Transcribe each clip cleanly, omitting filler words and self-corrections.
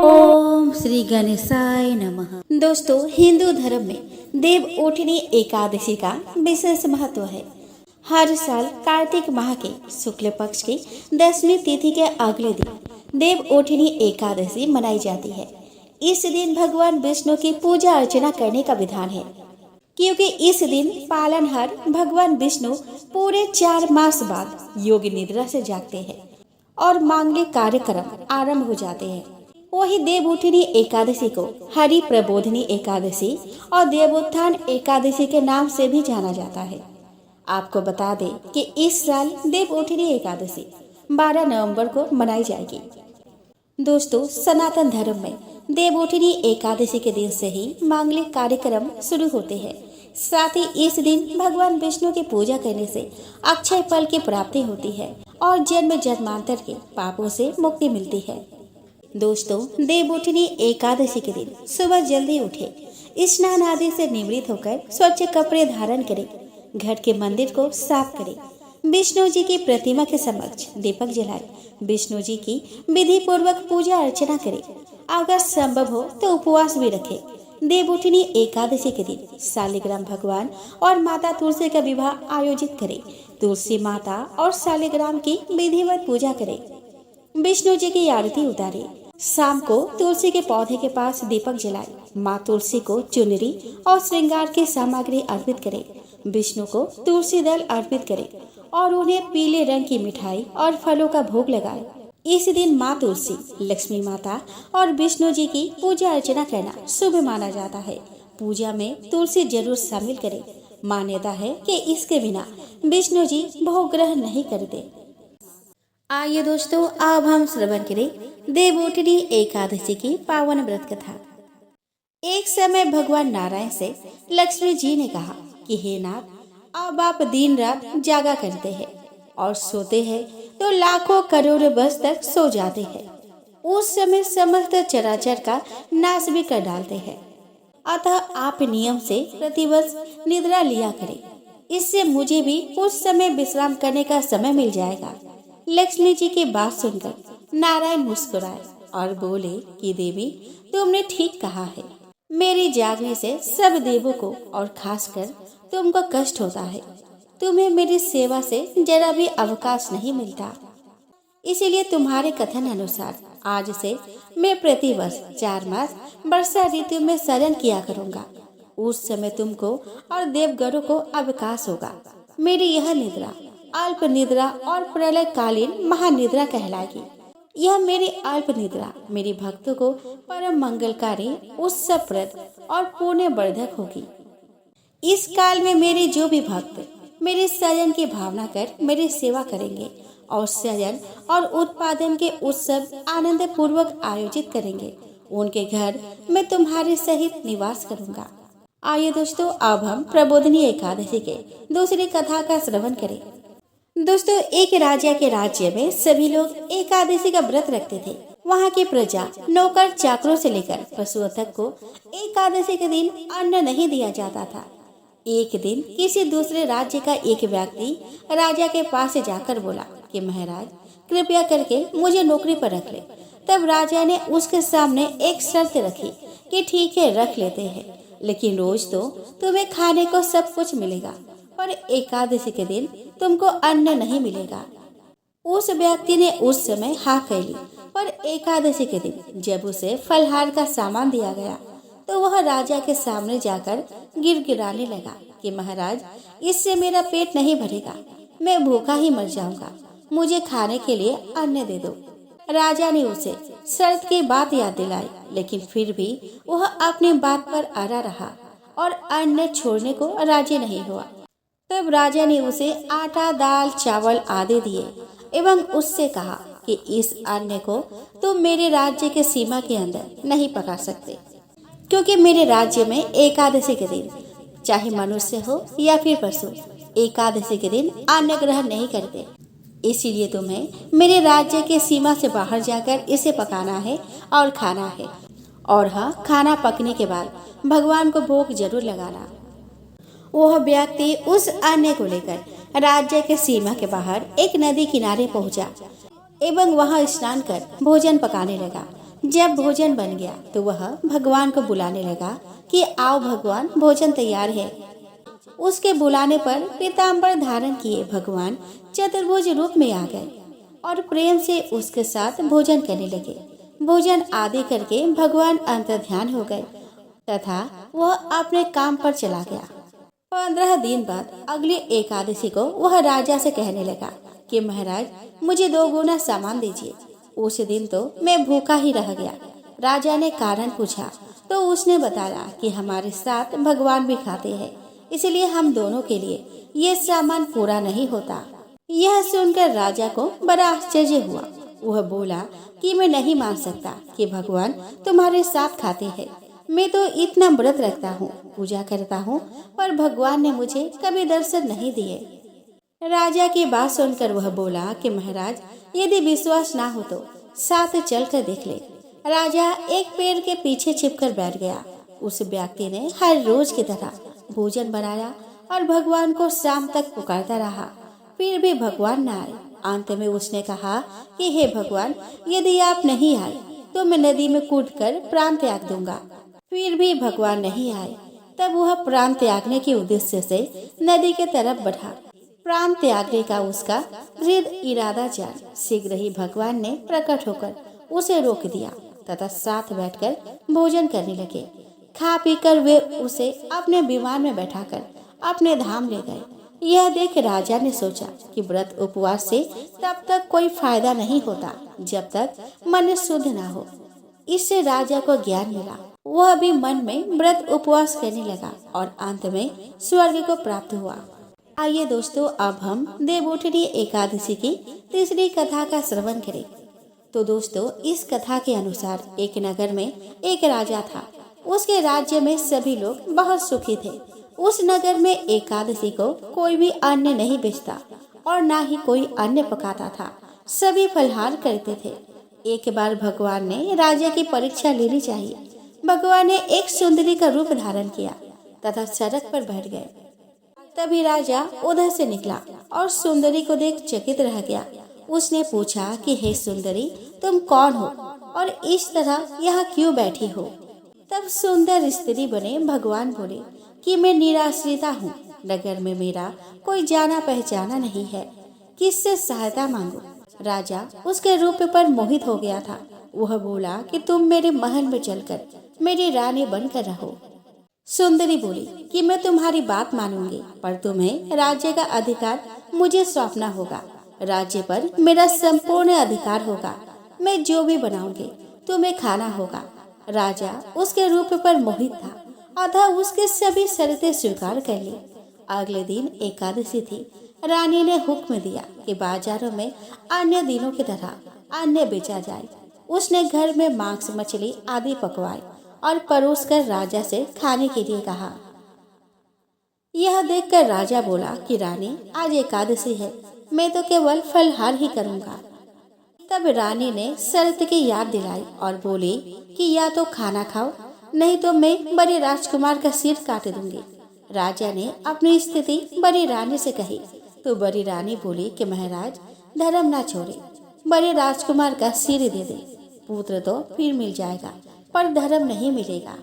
ओम श्री गणेशाय नमः। दोस्तों, हिंदू धर्म में देव उठनी एकादशी का विशेष महत्व है। हर साल कार्तिक माह के शुक्ल पक्ष की 10वीं तिथि के अगले दिन देव उठनी एकादशी मनाई जाती है। इस दिन भगवान विष्णु की पूजा अर्चना करने का विधान है, क्योंकि इस दिन पालनहार भगवान विष्णु पूरे 4 मास बाद योग निद्रा से जागते हैं और मांगलिक कार्यक्रम आरंभ हो जाते हैं। वही देवउठनी एकादशी को हरि प्रबोधनी एकादशी और देवोत्थान एकादशी के नाम से भी जाना जाता है। आपको बता दें कि इस साल देवउठनी एकादशी 12 नवंबर को मनाई जाएगी। दोस्तों, सनातन धर्म में देवउठनी एकादशी के दिन से ही मांगलिक कार्यक्रम शुरू होते हैं। साथ ही इस दिन भगवान विष्णु की पूजा करने से अक्षय फल की प्राप्ति होती है और जन्म जन्मांतर के पापों से मुक्ति मिलती है। दोस्तों, देवउठनी एकादशी के दिन सुबह जल्दी उठे, स्नान आदि से निवृत्त होकर स्वच्छ कपड़े धारण करें, घर के मंदिर को साफ करें, विष्णु जी की प्रतिमा के समक्ष दीपक जलाएं, विष्णु जी की विधि पूर्वक पूजा अर्चना करें। अगर संभव हो तो उपवास भी रखें। देवउठनी एकादशी के दिन शालिग्राम भगवान और माता तुलसी का विवाह आयोजित करें। तुलसी माता और शालिग्राम की विधिवत पूजा करें, विष्णु जी की आरती उतारें। शाम को तुलसी के पौधे के पास दीपक जलाएं, माँ तुलसी को चुनरी और श्रृंगार की सामग्री अर्पित करें, विष्णु को तुलसी दल अर्पित करें और उन्हें पीले रंग की मिठाई और फलों का भोग लगाएं। इस दिन माँ तुलसी, लक्ष्मी माता और विष्णु जी की पूजा अर्चना करना शुभ माना जाता है। पूजा में तुलसी जरूर शामिल करें। मान्यता है कि इसके बिना विष्णु जी भोग ग्रहण नहीं करते। आइए दोस्तों, अब हम श्रवण करें देवउठनी एकादशी की पावन व्रत कथा। एक समय भगवान नारायण से लक्ष्मी जी ने कहा कि हे नाथ, अब आप दिन रात जागा करते हैं और सोते हैं तो लाखों करोड़ वर्ष तक सो जाते हैं। उस समय समस्त चराचर का नाश भी कर डालते हैं। अतः आप नियम से प्रतिवर्ष निद्रा लिया करें, इससे मुझे भी उस समय विश्राम करने का समय मिल जाएगा। लक्ष्मी जी की बात सुनकर नारायण मुस्कुराए और बोले कि देवी, तुमने ठीक कहा है। मेरे जागने से सब देवों को और खासकर तुमको कष्ट होता है। तुम्हें मेरी सेवा से जरा भी अवकाश नहीं मिलता। इसीलिए तुम्हारे कथन अनुसार आज से मैं प्रतिवर्ष 4 मास वर्षा ऋतु में शरण किया करूँगा। उस समय तुमको और देवगणों को अवकाश होगा। मेरी यह निद्रा अल्प निद्रा और प्रलय कालीन महानिद्रा कहलाएगी। यह मेरी अल्प निद्रा मेरे भक्तों को परम मंगलकारी, उत्सवप्रद और पुण्य वर्धक होगी। इस काल में मेरे जो भी भक्त मेरे सृजन की भावना कर मेरी सेवा करेंगे और सृजन और उत्पादन के उत्सव आनंद पूर्वक आयोजित करेंगे, उनके घर मैं तुम्हारे सहित निवास करूंगा। आइए दोस्तों, अब हम प्रबोधनी एकादशी के दूसरी कथा का श्रवण करें। दोस्तों, एक राजा के राज्य में सभी लोग एकादशी का व्रत रखते थे। वहाँ की प्रजा, नौकर चाकरों से लेकर पशुओं तक को एकादशी के दिन अन्न नहीं दिया जाता था। एक दिन किसी दूसरे राज्य का एक व्यक्ति राजा के पास जाकर बोला कि महाराज, कृपया करके मुझे नौकरी पर रख ले। तब राजा ने उसके सामने एक शर्त रखी कि ठीक है, रख लेते हैं, लेकिन रोज तो तुम्हें खाने को सब कुछ मिलेगा, पर एकादशी के दिन तुमको अन्न नहीं मिलेगा। उस व्यक्ति ने उस समय हाँ कह ली, पर एकादशी के दिन जब उसे फलहार का सामान दिया गया तो वह राजा के सामने जाकर गिड़गिड़ाने लगा कि महाराज, इससे मेरा पेट नहीं भरेगा, मैं भूखा ही मर जाऊंगा, मुझे खाने के लिए अन्न दे दो। राजा ने उसे शर्त की बात याद दिलाई, लेकिन फिर भी वह अपनी बात पर अड़ा रहा और अन्न छोड़ने को राजी नहीं हुआ। तब राजा ने उसे आटा, दाल, चावल आदि दिए एवं उससे कहा कि इस अन्न को तुम मेरे राज्य के सीमा के अंदर नहीं पका सकते, क्योंकि मेरे राज्य में एकादशी के दिन चाहे मनुष्य हो या फिर पशु एकादशी के दिन अन्न ग्रहण नहीं करते। इसीलिए तुम्हें मेरे राज्य के सीमा से बाहर जाकर इसे पकाना है और खाना है। और हाँ, खाना पकने के बाद भगवान को भोग जरूर लगाना। वह व्यक्ति उस अन्न को लेकर राज्य के सीमा के बाहर एक नदी किनारे पहुंचा। एवं वहां स्नान कर भोजन पकाने लगा। जब भोजन बन गया तो वह भगवान को बुलाने लगा कि आओ भगवान, भोजन तैयार है। उसके बुलाने पर पीताम्बर धारण किए भगवान चतुर्भुज रूप में आ गए और प्रेम से उसके साथ भोजन करने लगे। भोजन आदि करके भगवान अंतर्ध्यान हो गए तथा वह अपने काम पर चला गया। 15 दिन बाद अगली एकादशी को वह राजा से कहने लगा कि महाराज, मुझे 2 गुना सामान दीजिए। उस दिन तो मैं भूखा ही रह गया। राजा ने कारण पूछा तो उसने बताया कि हमारे साथ भगवान भी खाते हैं, इसलिए हम दोनों के लिए ये सामान पूरा नहीं होता। यह सुनकर राजा को बड़ा आश्चर्य हुआ। वह बोला कि मैं नहीं मान सकता कि भगवान तुम्हारे साथ खाते हैं। मैं तो इतना व्रत रखता हूँ, पूजा करता हूँ, पर भगवान ने मुझे कभी दर्शन नहीं दिए। राजा की बात सुनकर वह बोला कि महाराज, यदि विश्वास ना हो तो साथ चलकर देख ले। राजा एक पेड़ के पीछे छिपकर बैठ गया। उस व्यक्ति ने हर रोज की तरह भोजन बनाया और भगवान को शाम तक पुकारता रहा, फिर भी भगवान न आए। अंत में उसने कहा कि हे भगवान, यदि आप नहीं आए तो मैं नदी में कूदकर प्राण त्याग दूंगा। फिर भी भगवान नहीं आए। तब वह प्राण त्यागने के उद्देश्य से नदी के तरफ बढ़ा। प्राण त्यागने का उसका दृढ़ इरादा जान शीघ्र ही भगवान ने प्रकट होकर उसे रोक दिया तथा साथ बैठकर भोजन करने लगे। खा पीकर वे उसे अपने विमान में बैठाकर अपने धाम ले गए। यह देख राजा ने सोचा कि व्रत उपवास से तब तक कोई फायदा नहीं होता जब तक मन शुद्ध ना हो। इससे राजा को ज्ञान मिला। वह भी मन में व्रत उपवास करने लगा और अंत में स्वर्ग को प्राप्त हुआ। आइए दोस्तों, अब हम देवउठनी एकादशी की तीसरी कथा का श्रवण करें। तो दोस्तों, इस कथा के अनुसार एक नगर में एक राजा था। उसके राज्य में सभी लोग बहुत सुखी थे। उस नगर में एकादशी को कोई भी अन्न नहीं बेचता और ना ही कोई अन्न पकाता था। सभी फलहार करते थे। एक बार भगवान ने राजा की परीक्षा लेनी चाहिए। भगवान ने एक सुंदरी का रूप धारण किया तथा सड़क पर बैठ गए। तभी राजा उधर से निकला और सुंदरी को देख चकित रह गया। उसने पूछा कि हे सुंदरी, तुम कौन हो और इस तरह यहाँ क्यों बैठी हो? तब सुंदर स्त्री बने भगवान बोले कि मैं निराश्रिता हूँ। नगर में मेरा कोई जाना पहचाना नहीं है, किससे सहायता मांगू? राजा उसके रूप पर मोहित हो गया था। वह बोला कि तुम मेरे महल में चलकर मेरी रानी बनकर रहो। सुंदरी बोली कि मैं तुम्हारी बात मानूंगी, पर तुम्हें राज्य का अधिकार मुझे सौंपना होगा। राज्य पर मेरा संपूर्ण अधिकार होगा। मैं जो भी बनाऊंगी तुम्हें खाना होगा। राजा उसके रूप पर मोहित था, अतः उसके सभी शर्तें स्वीकार कर ली। अगले दिन एकादशी थी। रानी ने हुक्म दिया कि बाजारों में अन्य दिनों की तरह अन्न बेचा जाए। उसने घर में मांस, मछली आदि पकवाए और परोसकर राजा से खाने के लिए कहा। यह देखकर राजा बोला कि रानी, आज एकादशी है, मैं तो केवल फलहार ही करूंगा। तब रानी ने शर्त की याद दिलाई और बोली कि या तो खाना खाओ, नहीं तो मैं बड़े राजकुमार का सिर काट दूंगी। राजा ने अपनी स्थिति बड़ी रानी से कही तो बड़ी रानी बोली कि महाराज, धर्म ना छोड़े, बड़े राजकुमार का सिर दे दे। पुत्र तो फिर मिल जाएगा, पर धर्म नहीं मिलेगा।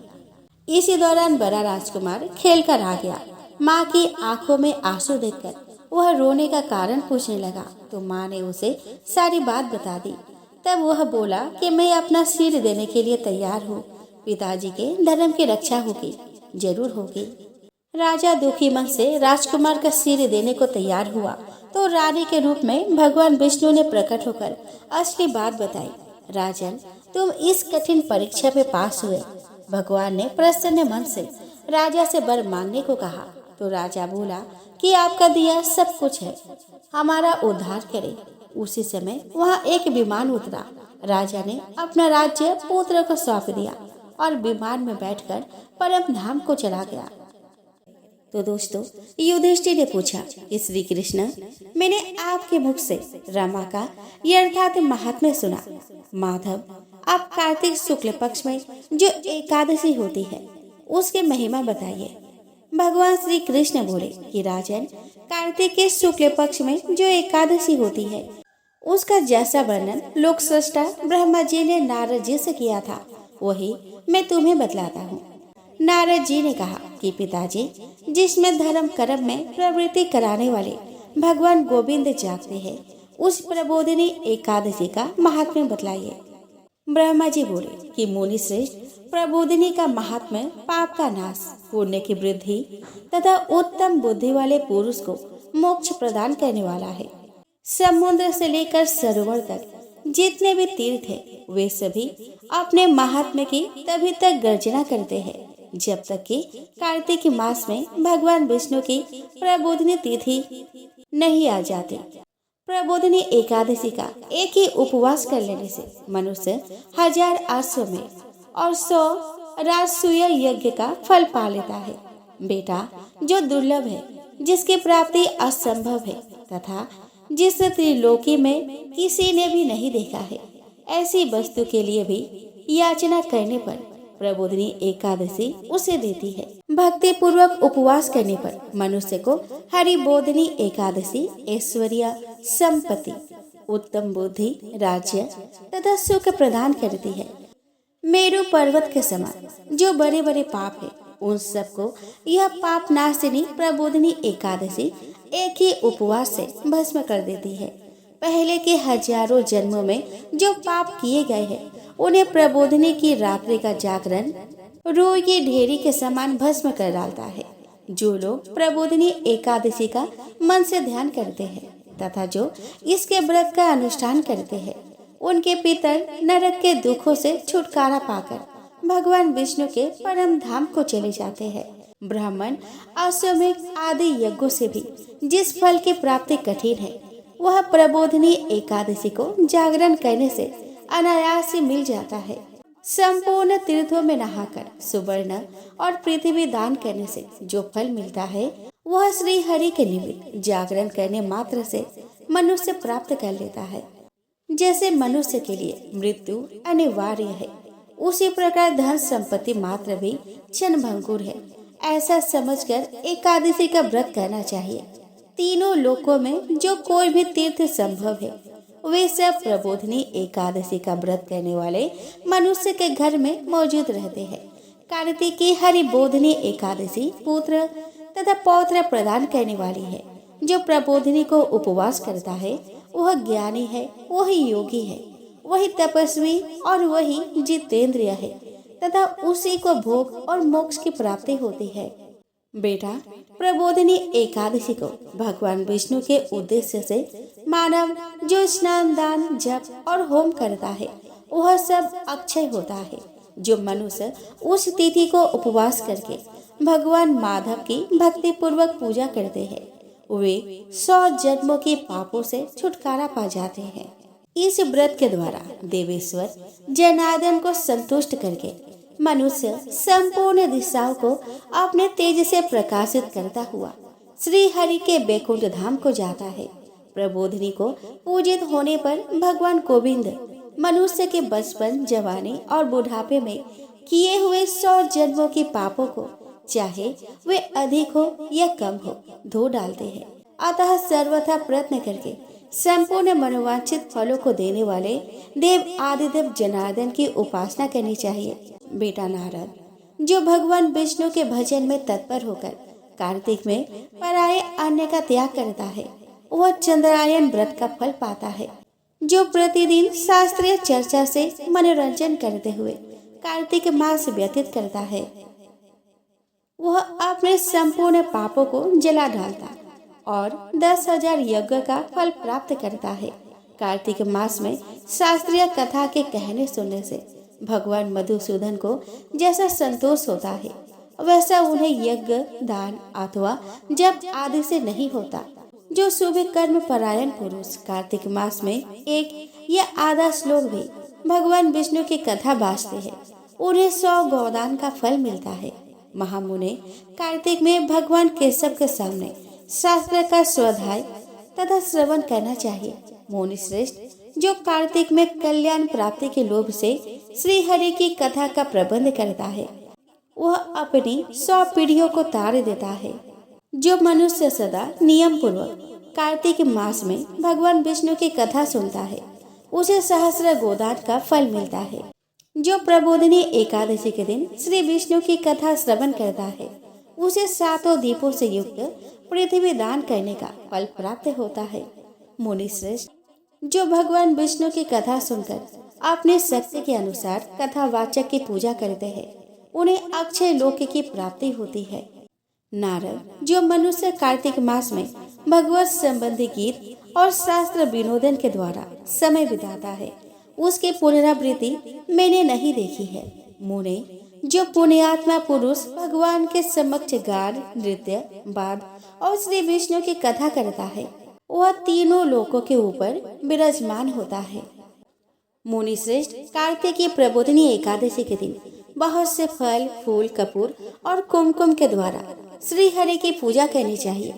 इसी दौरान बड़ा राजकुमार खेल कर आ गया। माँ की आंखों में आंसू देखकर वह रोने का कारण पूछने लगा तो माँ ने उसे सारी बात बता दी। तब वह बोला कि मैं अपना सिर देने के लिए तैयार हूँ। पिताजी के धर्म की रक्षा होगी, जरूर होगी। राजा दुखी मन से राजकुमार का सिर देने को तैयार हुआ तो रानी के रूप में भगवान विष्णु ने प्रकट होकर असली बात बताई। राजन, तुम इस कठिन परीक्षा में पास हुए। भगवान ने प्रसन्न मन से राजा से वर मांगने को कहा तो राजा बोला कि आपका दिया सब कुछ है, हमारा उद्धार करे। उसी समय वहाँ एक विमान उतरा। राजा ने अपना राज्य पुत्र को सौंप दिया और विमान में बैठकर परम धाम को चला गया। तो दोस्तों, युधिष्ठिर ने पूछा कि श्री कृष्ण, मैंने आपके मुख से रमा का यथार्थ महात्म्य सुना। माधव, आप कार्तिक शुक्ल पक्ष में जो एकादशी होती है उसकी महिमा बताइए। भगवान श्री कृष्ण बोले कि राजन, कार्तिक के शुक्ल पक्ष में जो एकादशी होती है उसका जैसा वर्णन लोक सृष्टा ब्रह्मा जी ने नारद जी से किया था वही मैं तुम्हें बतलाता हूँ। नारद जी ने कहा कि पिताजी, जिसमें धर्म कर्म में प्रवृत्ति कराने वाले भगवान गोविंद जागते हैं, उस प्रबोधिनी एकादशी का महात्म्य बतलाइए। ब्रह्मा जी बोले कि मुनि श्रेष्ठ, प्रबोधिनी का महात्म्य पाप का नाश, पुण्य की वृद्धि तथा उत्तम बुद्धि वाले पुरुष को मोक्ष प्रदान करने वाला है। समुद्र से लेकर सरोवर तक जितने भी तीर्थ हैं, वे सभी अपने महात्म्य की तभी तक गर्जना करते हैं जब तक कि कार्तिक मास में भगवान विष्णु की प्रबोधिनी तिथि नहीं आ जाती। प्रबोधिनी एकादशी का एक ही उपवास कर लेने से मनुष्य 1000 अश्वमेध और 100 राजसूय यज्ञ का फल पा लेता है। बेटा, जो दुर्लभ है, जिसकी प्राप्ति असंभव है तथा जिस त्रिलोकी में किसी ने भी नहीं देखा है, ऐसी वस्तु के लिए भी याचना करने पर प्रबोधिनी एकादशी उसे देती है। भक्ति पूर्वक उपवास करने पर मनुष्य को हरिबोधिनी एकादशी ऐश्वर्य, संपत्ति, उत्तम बुद्धि, राज्य तथा सुख प्रदान करती है। मेरु पर्वत के समान जो बड़े बड़े पाप है, उन सबको यह पाप नाशिनी प्रबोधिनी एकादशी एक ही उपवास से भस्म कर देती है। पहले के हजारों जन्मों में जो पाप किए गए हैं, उन्हें प्रबोधिनी की रात्रि का जागरण रूई की ढेरी के समान भस्म कर डालता है। जो लोग प्रबोधिनी एकादशी का मन से ध्यान करते हैं तथा जो इसके व्रत का अनुष्ठान करते हैं, उनके पितर नरक के दुखों से छुटकारा पाकर भगवान विष्णु के परम धाम को चले जाते हैं। ब्राह्मण, अश्वमेध आदि यज्ञों से भी जिस फल की प्राप्ति कठिन है, वह प्रबोधिनी एकादशी को जागरण करने से अनायास ही मिल जाता है। संपूर्ण तीर्थों में नहाकर सुवर्ण और पृथ्वी दान करने से जो फल मिलता है, वह श्री हरि के निमित्त जागरण करने मात्र से मनुष्य प्राप्त कर लेता है। जैसे मनुष्य के लिए मृत्यु अनिवार्य है, उसी प्रकार धन संपत्ति मात्र भी क्षणभंगुर है। ऐसा समझकर एकादशी का व्रत करना चाहिए। तीनों लोकों में जो कोई भी तीर्थ संभव है, वे सब प्रबोधिनी एकादशी का व्रत करने वाले मनुष्य के घर में मौजूद रहते हैं। कार्तिक की हरिबोधिनी एकादशी पुत्र तथा पौत्र प्रदान करने वाली है। जो प्रबोधिनी को उपवास करता है, वह ज्ञानी है, वही योगी है, वही तपस्वी और वही जितेंद्रिय है तथा उसी को भोग और मोक्ष की प्राप्ति होती है। बेटा, प्रबोधिनी एकादशी को भगवान विष्णु के उद्देश्य से मानव जो स्नान, दान, जप और होम करता है, वह सब अक्षय होता है। जो मनुष्य उस तिथि को उपवास करके भगवान माधव की भक्ति पूर्वक पूजा करते हैं, वे 100 जन्मों के पापों से छुटकारा पा जाते हैं। इस व्रत के द्वारा देवेश्वर जनार्दन को संतुष्ट करके मनुष्य संपूर्ण दिशाओं को अपने तेज से प्रकाशित करता हुआ श्री हरि के बैकुंठ धाम को जाता है। प्रबोधिनी को पूजित होने पर भगवान गोविंद मनुष्य के बचपन, जवानी और बुढ़ापे में किए हुए 100 जन्मों के पापों को, चाहे वे अधिक हो या कम हो, धो डालते हैं। अतः सर्वथा प्रयत्न करके संपूर्ण मनोवांछित फलों को देने वाले देव आदिदेव जनार्दन की उपासना करनी चाहिए। बेटा नारद, जो भगवान विष्णु के भजन में तत्पर होकर कार्तिक में पराये अन्न का त्याग करता है, वह चंद्रायन व्रत का फल पाता है। जो प्रतिदिन शास्त्रीय चर्चा से मनोरंजन करते हुए कार्तिक मास व्यतीत करता है, वह अपने संपूर्ण पापों को जला डालता और 10,000 यज्ञ का फल प्राप्त करता है। कार्तिक मास में शास्त्रीय कथा के कहने सुनने से भगवान मधुसूदन को जैसा संतोष होता है, वैसा उन्हें यज्ञ, दान अथवा जप आदि से नहीं होता। जो शुभ कर्म परायण पुरुष कार्तिक मास में एक या आधा श्लोक भी भगवान विष्णु की कथा बाँचते हैं, उन्हें 100 गोदान का फल मिलता है। महामुने, कार्तिक में भगवान केशव के सामने शास्त्र का स्वाध्याय तथा श्रवण करना चाहिए। मुनि श्रेष्ठ, जो कार्तिक में कल्याण प्राप्ति के लोभ से श्री हरि की कथा का प्रबंध करता है, वह अपनी 100 पीढ़ियों को तार देता है। जो मनुष्य सदा नियम पूर्वक कार्तिक मास में भगवान विष्णु की कथा सुनता है उसे सहस्र गोदान का फल मिलता है। जो प्रबोधिनी एकादशी के दिन श्री विष्णु की कथा श्रवण करता है उसे 7 दीपों से युक्त पृथ्वी दान करने का फल प्राप्त होता है। मुनि श्रेष्ठ, जो भगवान विष्णु की कथा सुनकर अपने शक्ति के अनुसार कथावाचक की पूजा करते हैं उन्हें अक्षय लोक की प्राप्ति होती है। नारद, जो मनुष्य कार्तिक मास में भगवत संबंधी गीत और शास्त्र विनोदन के द्वारा समय बिताता है उसकी पुनरावृत्ति मैंने नहीं देखी है। मुने, जो पुण्यात्मा पुरुष भगवान के समक्ष गान, नृत्य, वाद और श्री विष्णु की कथा करता है वह तीनों लोकों के ऊपर विराजमान होता है। मुनि श्रेष्ठ, कार्तिक की प्रबोधिनी एकादशी के दिन बहुत से फल, फूल, कपूर और कुमकुम के द्वारा श्री हरि की पूजा करनी चाहिए।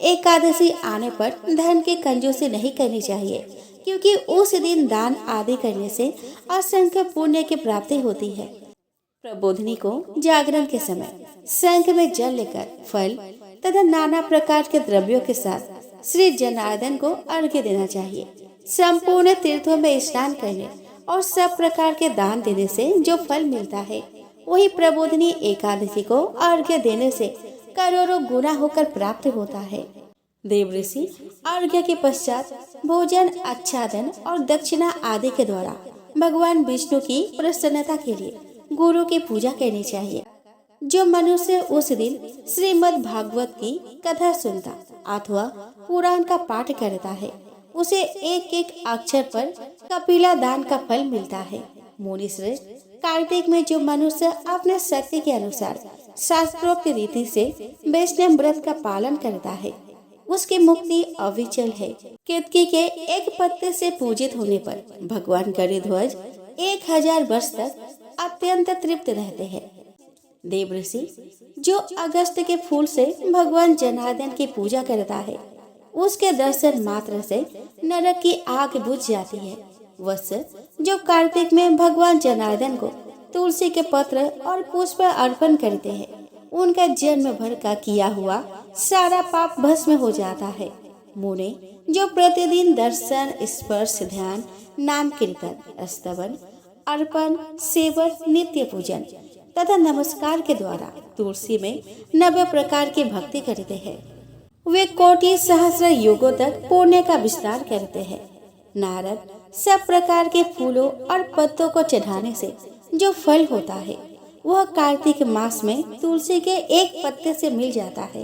एकादशी आने पर धन की कंजूसी नहीं करनी चाहिए क्योंकि उस दिन दान आदि करने से असंख्य पुण्य की प्राप्ति होती है। प्रबोधिनी को जागरण के समय शंख में जल लेकर फल तथा नाना प्रकार के द्रव्यों के साथ श्री जनार्दन को अर्घ्य देना चाहिए। संपूर्ण तीर्थों में स्नान करने और सब प्रकार के दान देने से जो फल मिलता है वही प्रबोधिनी एकादशी को अर्घ्य देने से करोड़ों गुना होकर प्राप्त होता है। देव ऋषि अर्घ्य के पश्चात भोजन, आच्छादन और दक्षिणा आदि के द्वारा भगवान विष्णु की प्रसन्नता के लिए गुरु की पूजा करनी चाहिए। जो मनुष्य उस दिन श्रीमद् भागवत की कथा सुनता अथवा पुराण का पाठ करता है उसे एक एक अक्षर पर कपिला दान का फल मिलता है। मुनि श्रेष्ठ, कार्तिक में जो मनुष्य अपने शक्ति के अनुसार शास्त्रोक्त रीति से वैष्णव व्रत का पालन करता है उसकी मुक्ति अविचल है। केतकी के एक पत्ते से पूजित होने पर भगवान गरुड़ध्वज 1000 वर्ष तक अत्यंत तृप्त रहते हैं। देव ऋषि, जो अगस्त के फूल से भगवान जनार्दन की पूजा करता है उसके दर्शन मात्र से नरक की आग बुझ जाती है। वत्स, जो कार्तिक में भगवान जनार्दन को तुलसी के पत्र और पुष्प अर्पण करते हैं उनका जन्म भर का किया हुआ सारा पाप भस्म हो जाता है। मुने, जो प्रतिदिन दर्शन, स्पर्श, ध्यान, नाम कीर्तन, स्तवन, अर्पण, सेवन, नित्य पूजन तथा नमस्कार के द्वारा तुलसी में 90 प्रकार की भक्ति करते हैं वे कोटि सहस्र युगों तक पुण्य का विस्तार करते हैं। नारद, सब प्रकार के फूलों और पत्तों को चढ़ाने से जो फल होता है वह कार्तिक मास में तुलसी के एक पत्ते से मिल जाता है।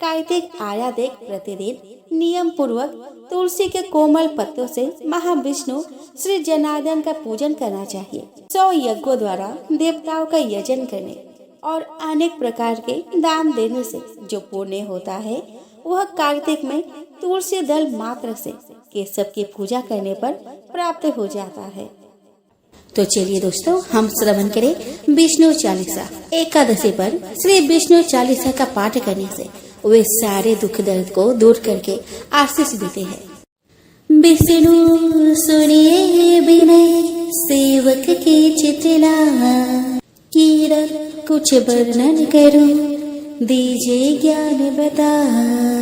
कार्तिक आया देख प्रतिदिन नियम पूर्वक तुलसी के कोमल पत्तों से महाविष्णु श्री जनार्दन का पूजन करना चाहिए। 100 यज्ञों द्वारा देवताओं का यजन करने और अनेक प्रकार के दान देने से जो पुण्य होता है वह कार्तिक में तुलसी दल मात्र से केशव की पूजा करने पर प्राप्त हो जाता है। तो चलिए दोस्तों, हम श्रवण करें विष्णु चालीसा। एकादशी पर श्री विष्णु चालीसा का पाठ करने से वे सारे दुख दर्द को दूर करके आशीष देते हैं। विष्णु सुनिए विनय सेवक की चितला, कीरत कुछ वर्णन करूं दीजिए ज्ञान बताए।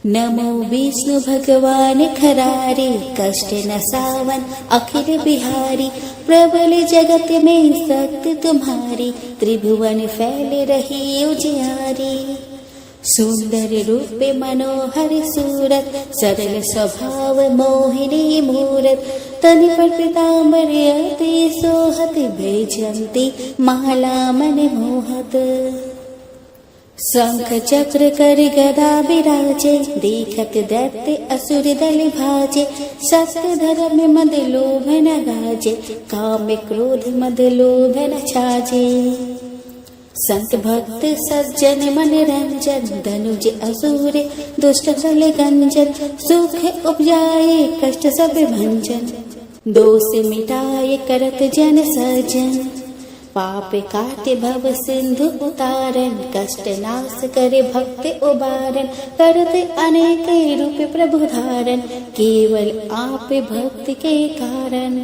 नमो विष्णु भगवान खरारे, कष्ट न सावन अखिल बिहारी। प्रबल जगत में शक्ति तुम्हारी, त्रिभुवन फैल रही उजियारी। सुंदर रूप मनोहर सूरत, सरल स्वभाव मोहिनी मूरत। तन पर पीताम्बर अति सोहत, वैजयंती माला मन मोहत। शंख चक्र कर गदा विराजे, देखत दैत्य असुर दल भाजे। सत्य धर्म मद लोभ न गाजे, काम क्रोध मद लोभ न छाजे। संत भक्त सज्जन मन रंजन, धनुज असुर दुष्ट दल गंजन। सुख उपजाए कष्ट सब भंजन, दोष मिटाए करत जन सजन। पाप काटे भव सिंधु उतारन, कष्ट नाश करे भक्त उबारन। करते अनेक रूप प्रभु धारन, केवल आप भक्त के कारण।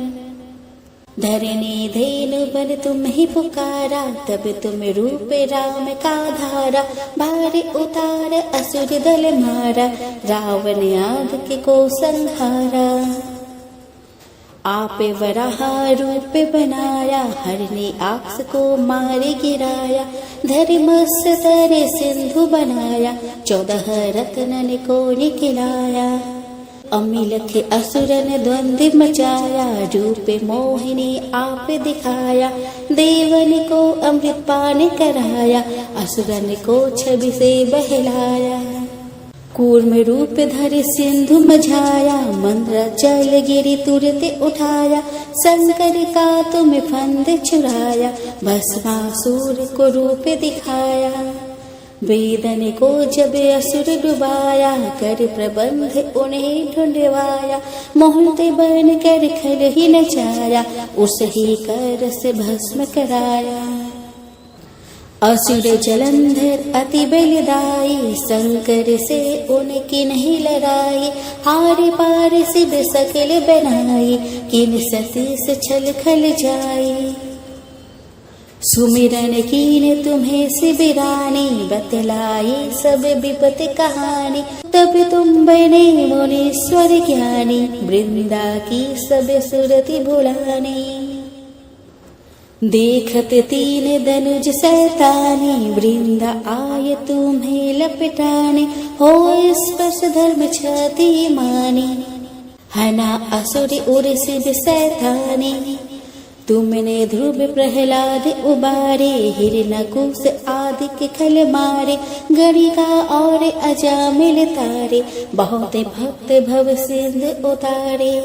धरनी धेनु बन तुम्हें पुकारा, तब तुम रूप राम का धारा। भार उतार असुर दल मारा, रावण आदि के को संहारा। आप वराह रूप बनाया, हरने आक्ष को मारे गिराया। धर्मस्य तरे सिंधु बनाया, 14 रत्नन को निकलाया। अमिलख असुरन द्वंद्व मचाया, रूप मोहिनी आप दिखाया। देवन को अमृत पान कराया, असुरन को छवि से बहलाया। कूर्म रूप धर सिंधु मझाया, मंद्राचल गिरि तुरत उठाया। शंकर का तुम फंद छुड़ाया, भस्मासुर को रूप दिखाया। वेदन को जब असुर डुबाया, कर प्रबंध उन्हें ढूंढवाया। मोहते बन कर खल ही नचाया, उस ही कर से भस्म कराया। असुर जलंधर अति बलदाई, शंकर से उनकी नहीं लड़ाई। हार पार सिद्ध सकल बनाई, किन सती से छल खल जाई। सुमिरन कीन तुम्हें शिविरानी, बतलाई सब विपत कहानी। तब तुम बने मुनीश्वर ज्ञानी, वृंदा की सब सुरति भुलानी। देखत तीन दनुज सैतानी, वृंदा आय तुम्हें लपटाने। हो स्पर्श धर्म छति मानी, हना असुर उर शिव सैतानी। तुमने ध्रुव प्रहलाद उबारे, हिरण्यकुश आदि के खल मारे। गणिका और अजामिल तारे, बहुत भक्त भव सिंध उतारे।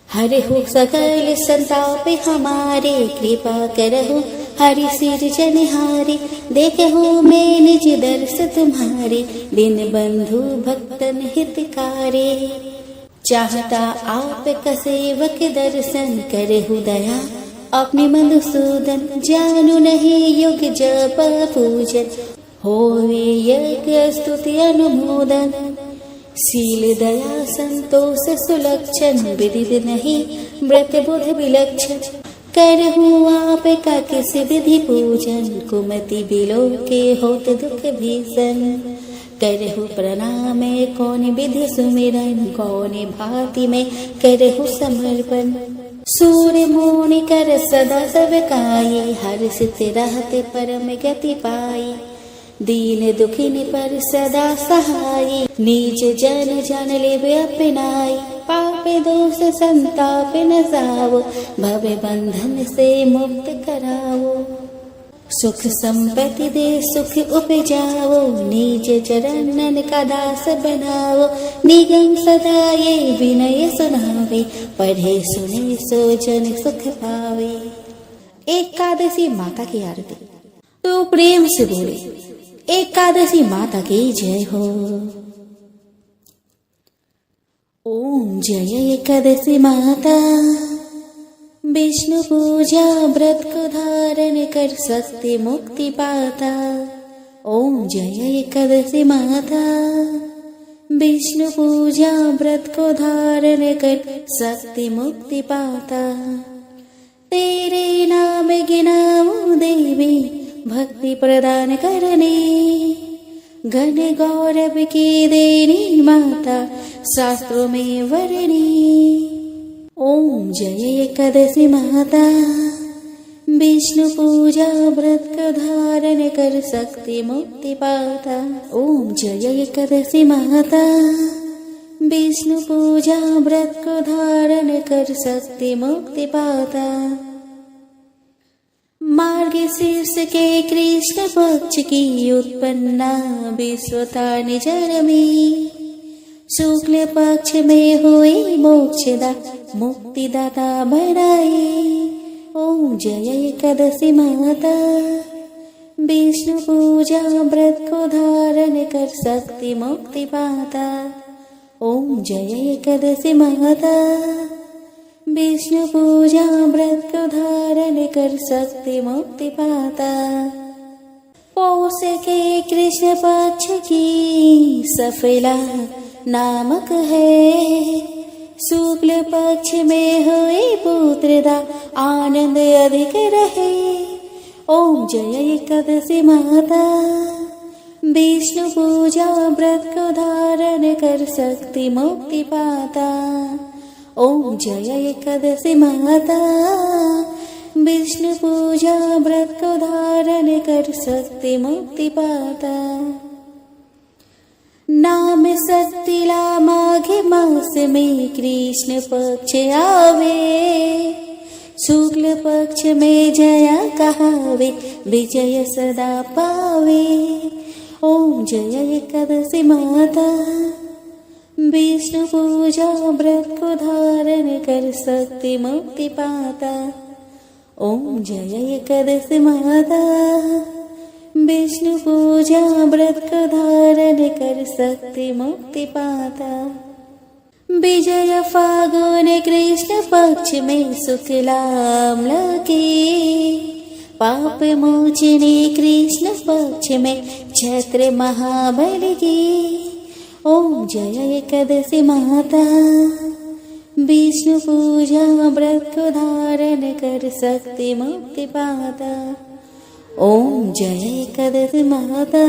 हरिहु सकल संताप हमारे, कृपा करहु हरि सिर जनहारे। देखहु मैं निज दर्श तुम्हारे, दिन बंधु भक्तन हितकारे। चाहता आप का सेवक दर्शन, करहु दया अपने मधुसूदन। जानू नहीं युग जप पूजन, होवे यज्ञ स्तुति अनुमोदन। शील दया संतोष सुलक्षण, विधि नहीं व्रत बुध विलक्षण। करहु आप का किस विधि पूजन, कुमति बिलो के होत दुख भीषण। करहु प्रणाम कौन विधि सुमिरन, कौन भांति में करहु समर्पण। सूर्य मोनि कर सदा सबकाई, हर्षित रहते परम गति पाई। दीन दुखिन पर सदा सहाई, नीच जन जान लेवे अपनाई। पाप दोष संताप न जावो, भव बंधन से मुक्त करावो। सुख संपत्ति दे सुख उपजाओ, निज चरणन का दास बनाओ। निगम सदा ये विनय सुनावे, पढ़े सुने सो जन सुख पावे। एकादशी माता की आरती। तो प्रेम से बोले, एकादशी माता की जय हो। ओम जय एकादशी माता, विष्णु पूजा व्रत को धारण कर सकते मुक्ति पाता। ओम जय एकादशी माता, विष्णु पूजा व्रत को धारण कर सकते मुक्ति पाता। तेरे नाम गिनाऊं देवी, भक्ति प्रदान करने। घन गौरव की देनी माता, शास्त्रों में वर्णी। ओम जय एकादशी माता, विष्णु पूजा व्रत को धारण कर सकते मुक्ति पाता। ओम जय एकादशी माता, विष्णु पूजा व्रत को धारण कर सकते मुक्ति पाता। मार्गशीर्ष के कृष्ण पक्ष की उत्पन्ना, विश्वता निजरमी। शुक्ल पक्ष में हुई मोक्षदा, मुक्तिदाता भराई। ओम जय एकादशी माता, विष्णु पूजा व्रत को धारण कर सकती मुक्ति पाता। ओम जय एकादशी माता, विष्णु पूजा व्रत को धारण कर सकती मुक्ति पाता। पौष के कृष्ण पक्ष की सफला नामक है, शुक्ल पक्ष में हुए पुत्रदा आनंद अधिक रहे। ओम जय एकादशी माता। विष्णु पूजा व्रत को धारण कर शक्ति मुक्ति पाता। ओम जय एकादशी माता। विष्णु पूजा व्रत को धारण कर शक्ति मुक्ति पाता। नाम शक्तिला माघ मास में कृष्ण पक्ष आवे। शुक्ल पक्ष में जया कहावे, विजय सदा पावे। ओम जय एकादशी माता। विष्णु पूजा व्रत को धारण कर शक्ति मुक्ति पाता। ओम जय एकादशी माता। विष्णु पूजा व्रत को धारण कर शक्ति मुक्ति पाता। विजय फागुन कृष्ण पक्ष में शुक्लाम्ल की। पाप मोचनी कृष्ण पक्ष में चैत्र महाबल की। ओम जय एकादशी माता। विष्णु पूजा व्रत को धारण कर शक्ति मुक्ति पाता। ओम जय एकादशी माता।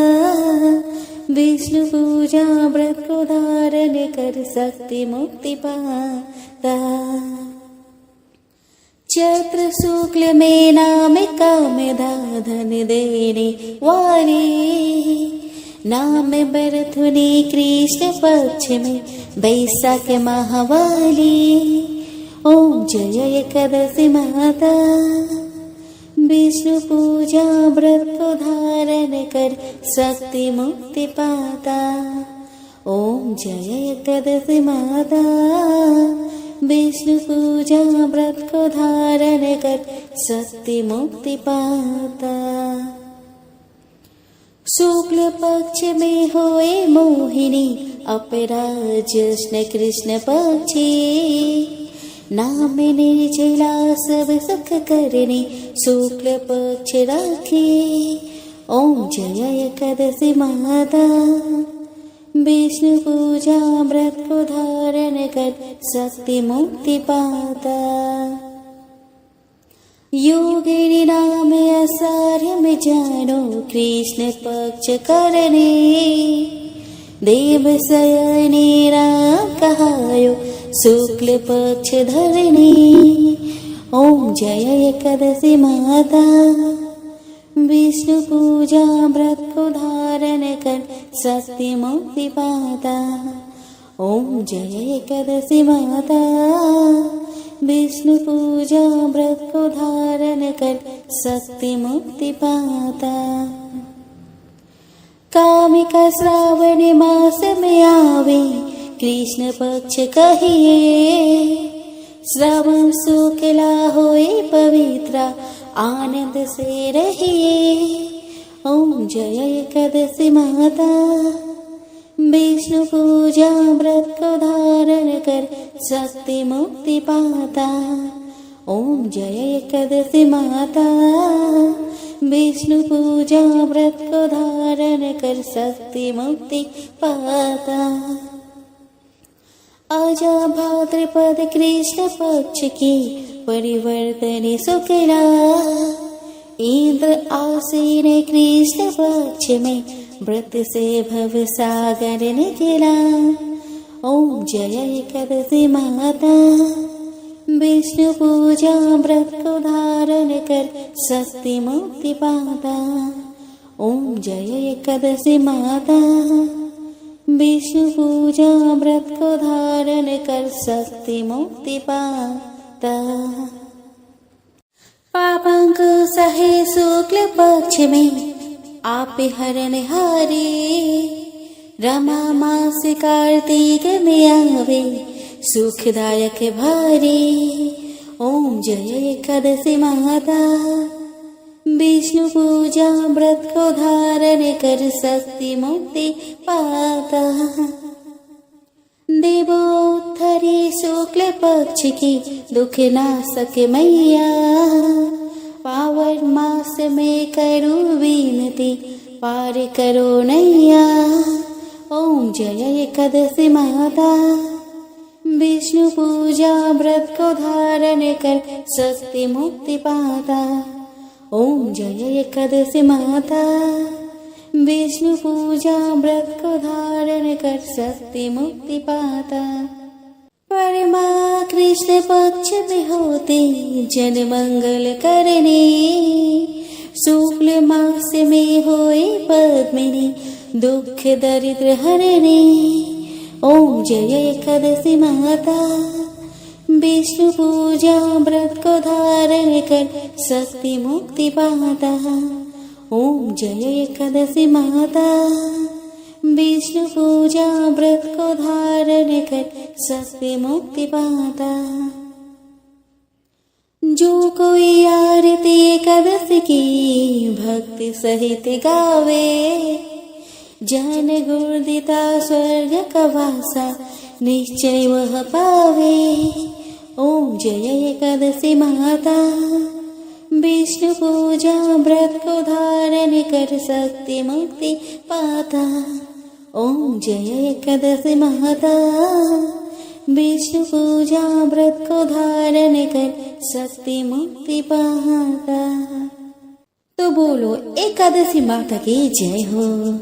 विष्णु पूजा व्रत को धारण कर शक्ति मुक्ति पाता। चैत्र शुक्ल में नाम कामदा धन देने वाली। नाम बरथुनी कृष्ण पक्ष में बैसाख महावाली। ओम जय एकादशी माता। विष्णु पूजा व्रत को धारण कर शक्ति मुक्ति पाता। ओम जय एकादशी माता। विष्णु पूजा व्रत को धारण कर शक्ति मुक्ति पाता। शुक्ल पक्ष में होए मोहिनी अपराजष्ण कृष्ण पक्षी। नाम निर्जला सब सुख करने शुक्ल पक्ष राखी। ओम जय एकादशी माता। विष्णु पूजा व्रत को धारण कर शक्ति मुक्ति पाता। योगिनी नाम आषाढ़ में जानो कृष्ण पक्ष करने। देव शयने राम कहायो शुक्ल पक्ष धरने। ओम जय एकादशी माता। विष्णु पूजा व्रत को धारण कर शक्ति मुक्ति पाता। ओम जय एकादशी माता। विष्णु पूजा व्रत को धारण कर शक्ति मुक्ति पाता। कामिका श्रावण मास में आवे कृष्ण पक्ष कहिए। श्रावण शुक्ला होए पवित्रा आनंद से रहिए। ओम जय एकादशी माता। विष्णु पूजा व्रत को धारण कर शक्ति मुक्ति पाता। ओम जय एकादशी माता। विष्णु पूजा व्रत को धारण कर शक्ति मुक्ति पाता। आजा भाद्रपद कृष्ण पक्ष की परिवर्तन शुक्ला। इंद्र आसीन कृष्ण पक्ष में व्रत से भव सागर निकला। ओम जय एकादशी माता। विष्णु पूजा व्रत को धारण कर शक्ति मुक्ति पाता। ओम जय एकादशी माता। विष्णु पूजा व्रत को धारण कर शक्ति मुक्ति पाता। पापांक सहे शुक्ल पक्ष में आप हरण हारे। रमा मास कार्तिक में आवे सुखदायक भारी। ओम जय एकादशी माता। विष्णु पूजा व्रत को धारण कर शक्ति मुक्ति पाता। देवोत्तरी शुक्ल पक्ष की दुख नाशक मैया। पावन मास में करो विनती पार करो नैया। ओम जय एकादशी माता। विष्णु पूजा व्रत को धारण कर शक्ति मुक्ति पाता। ओम जय एकादशी माता। विष्णु पूजा व्रत को धारण कर शक्ति मुक्ति पाता। परमा कृष्ण पक्ष में होते जन मंगल करने, शुक्ल मास में होए पद्मिनी दुख दरिद्र हरणे। ओम जय एकादशी माता। विष्णु पूजा व्रत को धारण कर शक्ति मुक्ति पाता। ओम जय एकादशी माता। विष्णु पूजा व्रत को धारण कर शक्ति मुक्ति पाता। जो कोई आरती एकादशी की भक्ति सहित गावे, जन गुरुदिता स्वर्ग का वासा निश्चय वह पावे। ओम जय एकादशी माता। विष्णु पूजा व्रत को धारण कर शक्ति मुक्ति पाता। ओम जय एकादशी माता। विष्णु पूजा व्रत को धारण कर शक्ति मुक्ति पाता। तो बोलो एकादशी माता की जय हो।